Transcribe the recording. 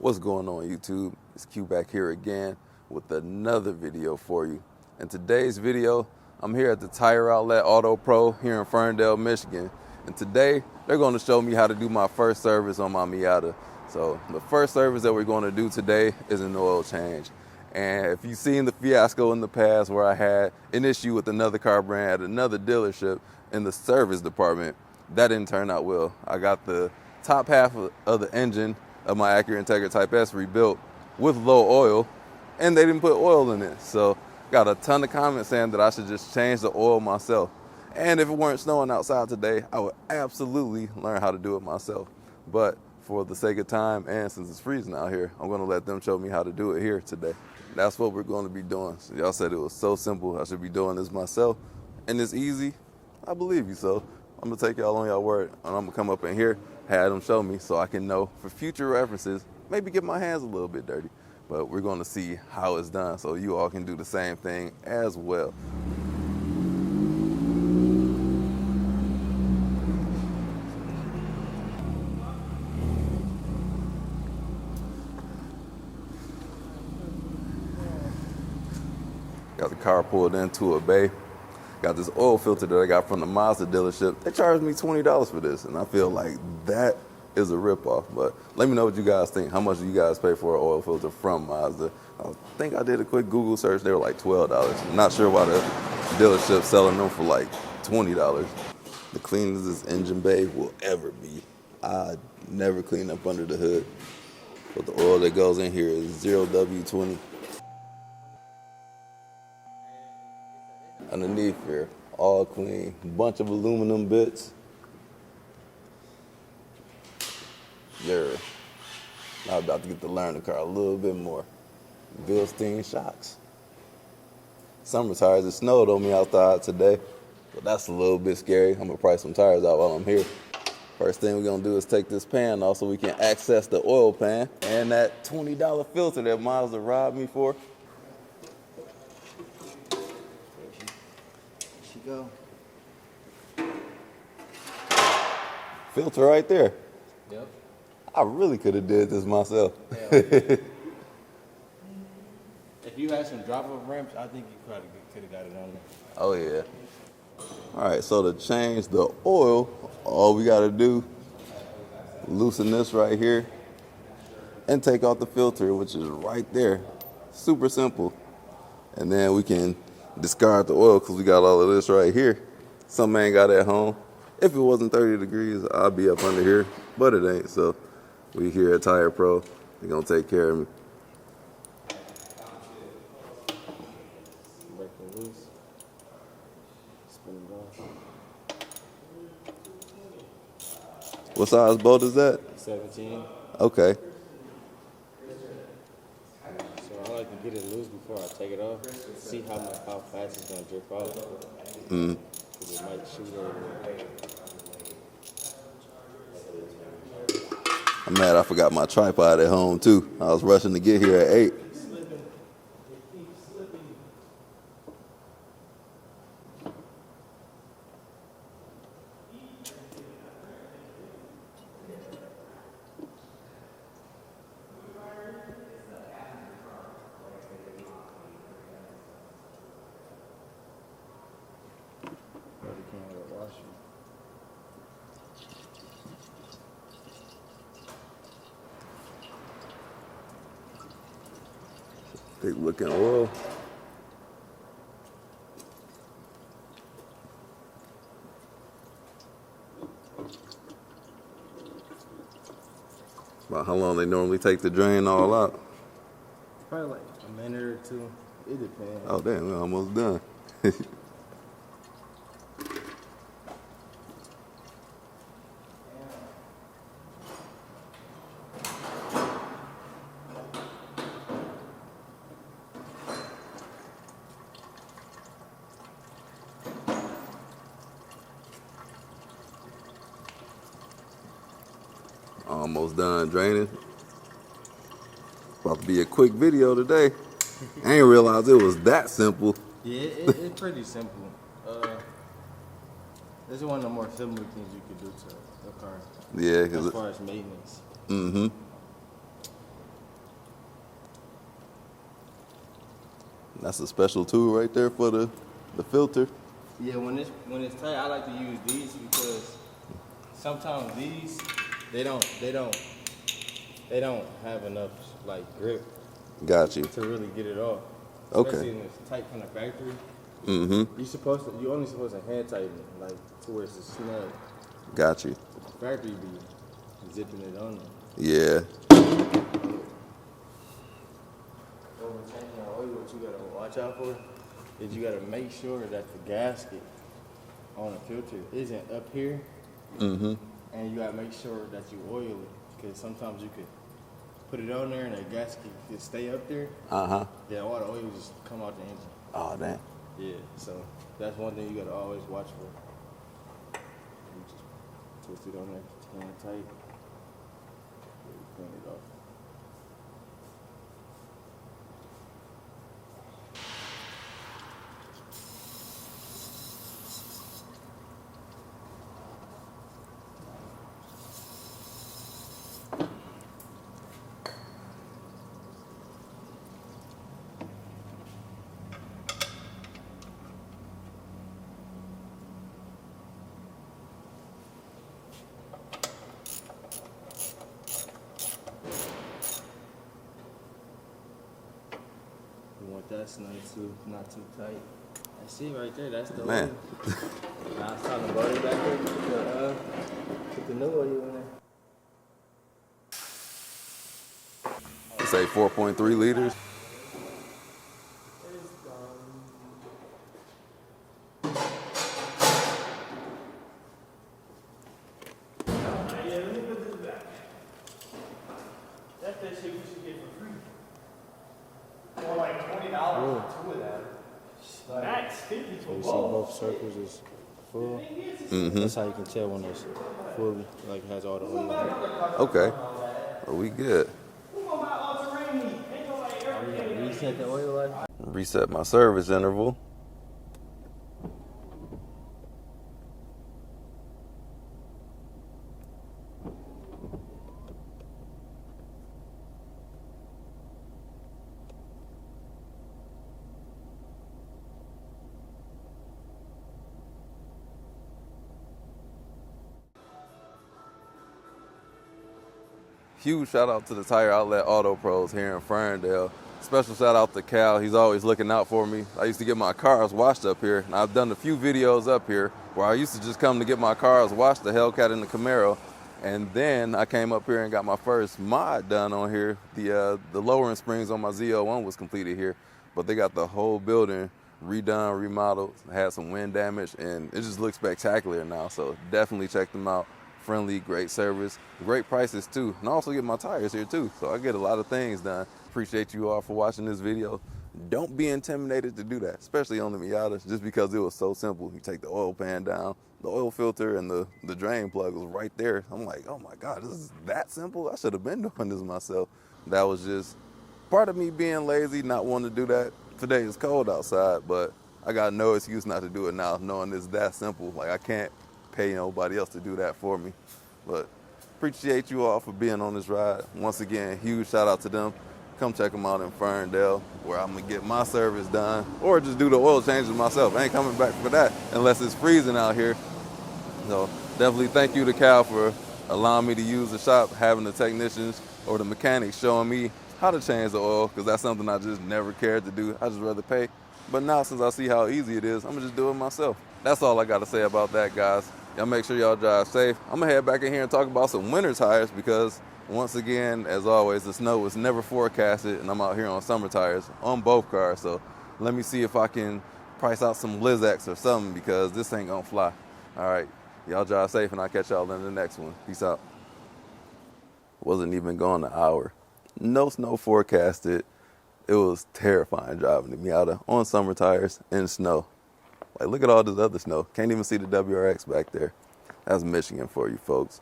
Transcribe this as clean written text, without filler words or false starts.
What's going on, YouTube? It's Q back here again with another video for you. In today's video, I'm here at the Tire Outlet Auto Pro here in Ferndale, Michigan. And today, they're going to show me how to do my first service on my Miata. So the first service that we're going to do today is an oil change. And if you've seen the fiasco in the past where I had an issue with another car brand at another dealership in the service department, that didn't turn out well. I got the top half of the engine of my Acura Integra Type S rebuilt with low oil, and they didn't put oil in it. So got a ton of comments saying that I should just change the oil myself. And if it weren't snowing outside today, I would absolutely learn how to do it myself. But for the sake of time and since it's freezing out here, I'm gonna let them show me how to do it here today. That's what we're gonna be doing. So y'all said it was so simple, I should be doing this myself. And it's easy, I believe you. So I'm gonna take y'all on y'all word, and I'm gonna come up in here, have them show me so I can know for future references, maybe get my hands a little bit dirty. But we're gonna see how it's done so you all can do the same thing as well. Got the car pulled into a bay. Got this oil filter that I got from the Mazda dealership. They charged me $20 for this, and I feel like that is a ripoff. But let me know what you guys think. How much do you guys pay for an oil filter from Mazda? I think I did a quick Google search. They were like $12. I'm not sure why the dealership's selling them for like $20. The cleanest this engine bay will ever be. I never clean up under the hood. But the oil that goes in here is 0W20. Underneath here, all clean. Bunch of aluminum bits. There. Now I'm about to get to learn the car a little bit more. Bilstein shocks. Summer tires. It snowed on me outside today, but that's a little bit scary. I'm gonna price some tires out while I'm here. First thing we're gonna do is take this pan off so we can access the oil pan and that $20 filter that Mazda robbed me for. Go. Filter right there. Yep. I really could have did this myself. Yeah. If you had some drop-off ramps, I think you probably could have got it on there. Oh yeah. All right, so to change the oil, all we gotta do, loosen this right here and take out the filter, which is right there. Super simple. And then we can discard the oil because we got all of this right here. Some man got at home. If it wasn't 30 degrees, I'd be up under here, but it ain't. So we here at Tire Pro, they're gonna take care of me. Break it loose. Spin it off. What size bolt is that? 17. Okay. I like to get it loose before I take it off. See how fast it's gonna drip off. Because it might shoot over. I'm mad I forgot my tripod at home too. I was rushing to get here at 8. Big looking oil. About how long they normally take to drain all out? Probably like a minute or two. It depends. Oh damn, we're almost done. Almost done draining. About to be a quick video today. I ain't realized it was that simple. Yeah, it's pretty simple. This is one of the more simple things you could do to a car. Yeah, as far as maintenance. Mm-hmm. That's a special tool right there for the filter. Yeah, when it's tight, I like to use these because sometimes these they don't have enough like grip Got you. to really get it off. Okay. Especially when it's tight from the factory. Mm-hmm. You only supposed to hand tighten it, like to where it's snug. Got you. The factory be zipping it on there. Yeah. So when changing your oil, what you gotta watch out for is you gotta make sure that the gasket on the filter isn't up here. Mm-hmm. And you gotta make sure that you oil it, because sometimes you could put it on there and that gasket could stay up there. Uh-huh. Yeah, all the oil just come out the engine. Oh, damn. Yeah, so that's one thing you gotta always watch for. You just twist it on there, hand tight. Clean it off. You want that snug too, not too tight. That's it right there, that's the Man. oil. Now it's time to load it back there, put the new oil in there. Say 4.3 liters. That's that shit we should get for free. Or like $20 for two of them. Max 50 for So you see both. both circles is full. Mm-hmm. That's how you can tell when it's fully, like has all the oil in it. Okay. Well, we good. Who gonna buy all-terrain meat? Ain't nobody ever You getting gotta reset the oil life. Reset my service interval. Huge shout out to the Tire Outlet Auto Pros here in Ferndale. Special shout out to Cal. He's always looking out for me. I used to get my cars washed up here, and I've done a few videos up here where I used to just come to get my cars washed, the Hellcat and the Camaro. And then I came up here and got my first mod done on here. The lowering springs on my Z01 was completed here, but they got the whole building redone, remodeled, had some wind damage, and it just looks spectacular now. So definitely check them out. Friendly, great service, great prices too. And I also get my tires here too. So I get a lot of things done. Appreciate you all for watching this video. Don't be intimidated to do that, especially on the Miata, just because it was so simple. You take the oil pan down, the oil filter and the drain plug was right there. I'm like, oh my God, this is that simple? I should have been doing this myself. That was just part of me being lazy, not wanting to do that. Today is cold outside, but I got no excuse not to do it now, knowing it's that simple. Like, I can't pay nobody else to do that for me. But appreciate you all for being on this ride. Once again, huge shout out to them. Come check them out in Ferndale, where I'm gonna get my service done, or just do the oil changes myself. I ain't coming back for that unless it's freezing out here. So definitely thank you to Cal for allowing me to use the shop, having the technicians or the mechanics showing me how to change the oil, because that's something I just never cared to do. I just rather pay. But now, since I see how easy it is, I'm gonna just do it myself. That's all I gotta say about that, guys. Y'all make sure y'all drive safe. I'm gonna head back in here and talk about some winter tires, because once again, as always, the snow was never forecasted, and I'm out here on summer tires on both cars. So let me see if I can price out some Blizzaks or something, because this ain't gonna fly. All right, y'all drive safe, and I'll catch y'all in the next one. Peace out. Wasn't even gone an hour. No snow forecasted. It was terrifying driving the Miata on summer tires in snow. Like, look at all this other snow. Can't even see the WRX back there. That's Michigan for you folks.